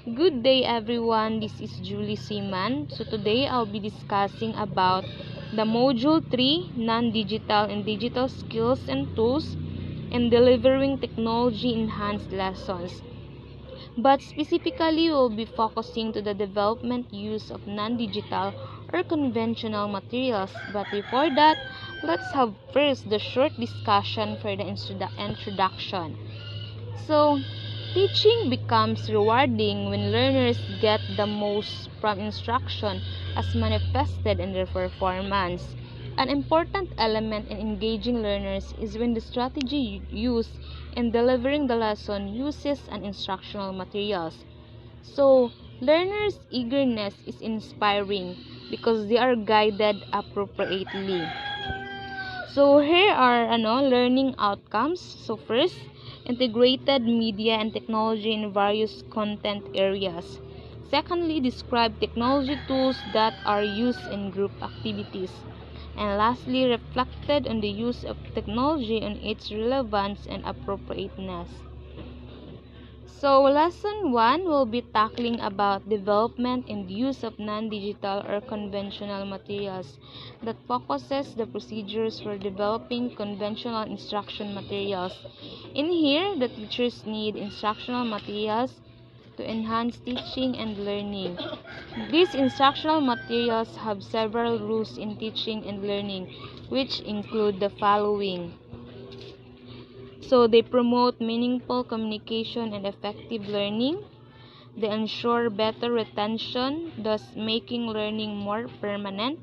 Good day everyone, this is Julie Seaman. So today I'll be discussing about the Module 3, Non-Digital and Digital Skills and Tools in Delivering Technology-Enhanced Lessons. But specifically, we'll be focusing to the development use of non-digital or conventional materials. But before that, let's have first the short discussion for the introduction. So, teaching becomes rewarding when learners get the most from instruction as manifested in their performance. An important element in engaging learners is when the strategy used in delivering the lesson uses an instructional materials. So, learners' eagerness is inspiring because they are guided appropriately. So here are learning outcomes. So first, integrated media and technology in various content areas. Secondly, describe technology tools that are used in group activities. And lastly, reflected on the use of technology and its relevance and appropriateness. So lesson 1 will be tackling about development and use of non-digital or conventional materials that focuses the procedures for developing conventional instruction materials. In here, the teachers need instructional materials to enhance teaching and learning. These instructional materials have several rules in teaching and learning, which include the following. So they promote meaningful communication and effective learning. They ensure better retention, thus making learning more permanent.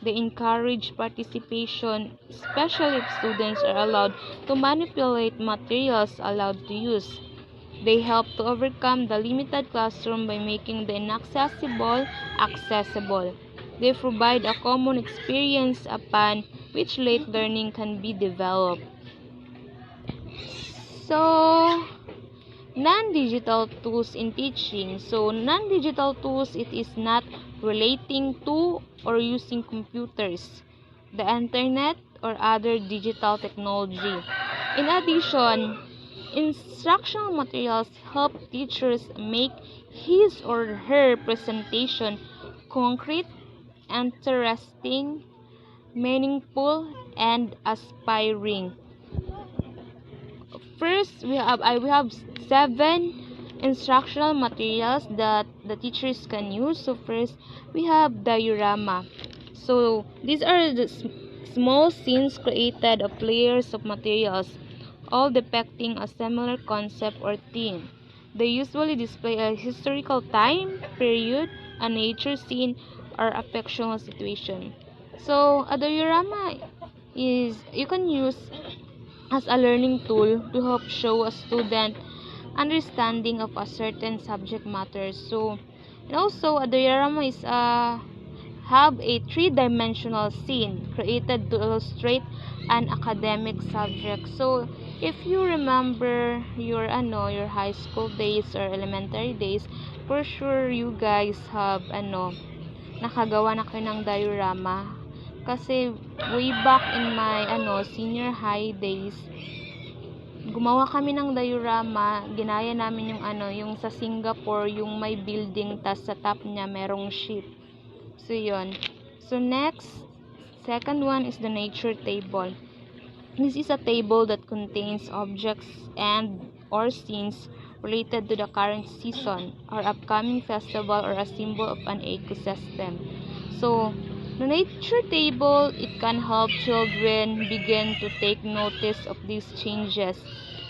They encourage participation, especially if students are allowed to manipulate materials allowed to use. They help to overcome the limited classroom by making the inaccessible accessible. They provide a common experience upon which late learning can be developed. So, non-digital tools in teaching. So, non-digital tools, it is not relating to or using computers, the internet, or other digital technology. In addition, instructional materials help teachers make his or her presentation concrete, interesting, meaningful, and aspiring. First, we have 7 instructional materials that the teachers can use. So first, we have diorama. So these are the small scenes created of layers of materials, all depicting a similar concept or theme. They usually display a historical time, period, a nature scene, or a fictional situation. So a diorama is you can use as a learning tool to help show a student understanding of a certain subject matter. So, and also a diorama is have a three-dimensional scene created to illustrate an academic subject. So, if you remember your high school days or elementary days, for sure you guys have nakagawa na kayo ng diorama. Kasi way back in my senior high days, gumawa kami ng diorama, ginaya namin yung sa Singapore, yung may building tas sa top niya merong ship. So yun. So next, second one is the nature table. This is a table that contains objects and or scenes related to the current season or upcoming festival or a symbol of an ecosystem. So, the nature table, it can help children begin to take notice of these changes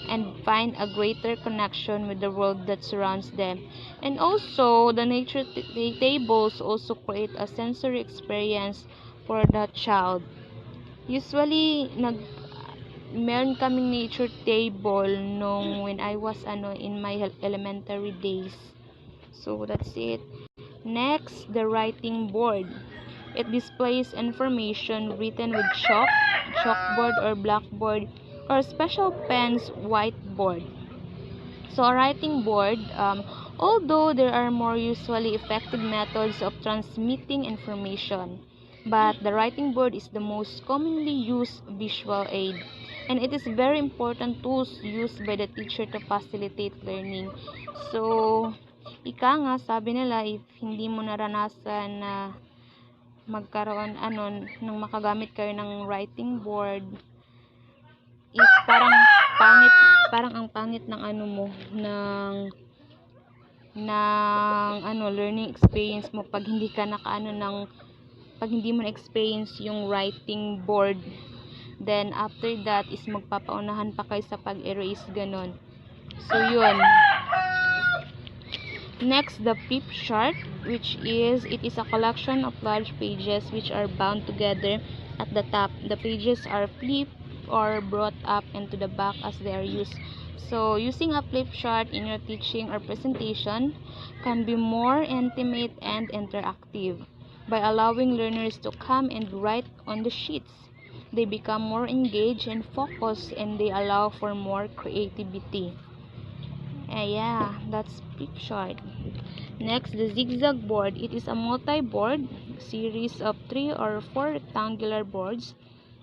and find a greater connection with the world that surrounds them. And also, the nature tables also create a sensory experience for the child. Usually, meron kaming nature table nung when I was in my elementary days. So, that's it. Next, the writing board. It displays information written with chalkboard or blackboard, or special pens whiteboard. So a writing board, although there are more usually effective methods of transmitting information, but the writing board is the most commonly used visual aid, and it is very important tools used by the teacher to facilitate learning. So Ika nga, sabi nila, if hindi mo naranasan na magkaroon nang makagamit kayo ng writing board, is parang ang pangit ng learning experience mo pag hindi ka pag hindi mo na-experience yung writing board. Then after that is magpapaunahan pa kayo sa pag-erase, ganon. So yun. Next, the flip chart, which is, it is a collection of large pages which are bound together at the top. The pages are flipped or brought up into the back as they are used. So, using a flip chart in your teaching or presentation can be more intimate and interactive. By allowing learners to come and write on the sheets, they become more engaged and focused, and they allow for more creativity. Yeah, that's flip chart. Next, the zigzag board. It is a multi-board series of 3 or 4 rectangular boards.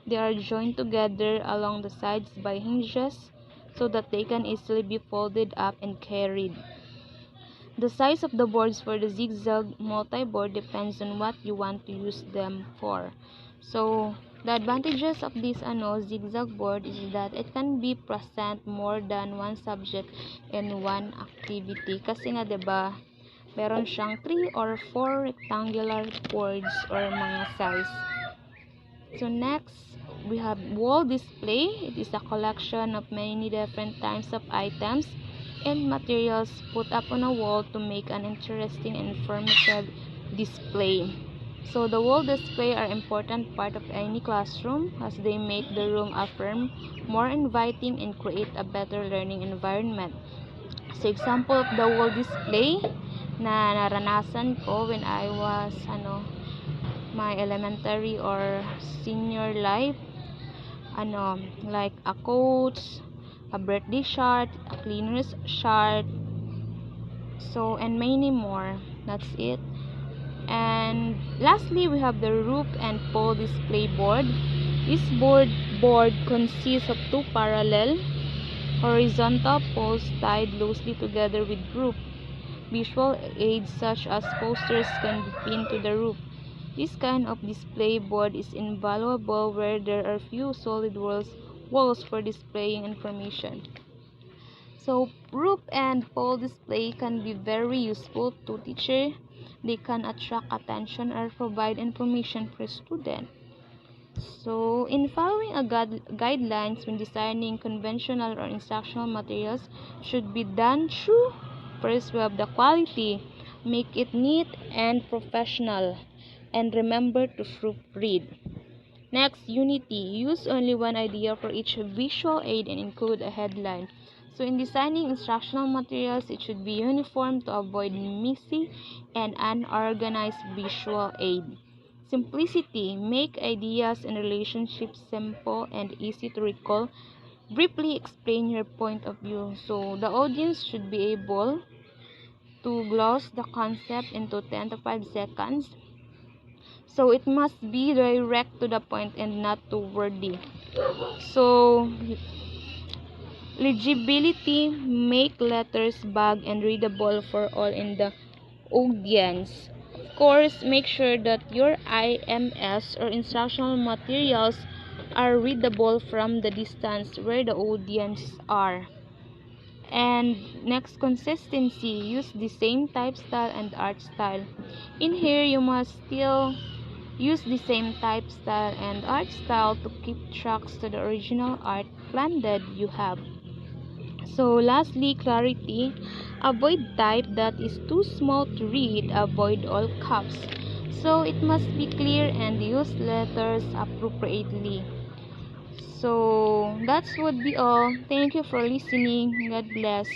They are joined together along the sides by hinges so that they can easily be folded up and carried. The size of the boards for the zigzag multi-board depends on what you want to use them for. So, the advantages of this zigzag board is that it can be present more than one subject in one activity. Kasi nga, diba, meron siyang 3 or 4 rectangular boards or mga size. So next, we have wall display. It is a collection of many different types of items and materials put up on a wall to make an interesting and informative display. So the wall display are important part of any classroom as they make the room affirm, more inviting, and create a better learning environment. So example of the wall display na naranasan ko when I was my elementary or senior life, like a quotes, a birthday chart, a cleaner's chart, so and many more. That's it. And lastly, we have the roof and pole display board. This board consists of 2 parallel horizontal poles tied loosely together with roof. Visual aids such as posters can be pinned to the roof. This kind of display board is invaluable where there are few solid walls for displaying information. So, roof and pole display can be very useful to teacher. They can attract attention or provide information for student. So, in following guidelines when designing conventional or instructional materials should be done through, first we have the quality, make it neat and professional, and remember to proofread. Next, unity, use only one idea for each visual aid and include a headline. So in designing instructional materials, it should be uniform to avoid messy and unorganized visual aid. Simplicity, make ideas and relationships simple and easy to recall. Briefly explain your point of view. So the audience should be able to gloss the concept into 10 to 5 seconds. So it must be direct to the point and not too wordy. So legibility, make letters vague and readable for all in the audience. Of course, make sure that your IMS or instructional materials are readable from the distance where the audience are. And next, consistency, use the same type style and art style. In here, you must still use the same type style and art style to keep tracks to the original art blended you have. So lastly, clarity, avoid type that is too small to read, avoid all caps. So it must be clear and use letters appropriately. So that would be all. Thank you for listening. God bless.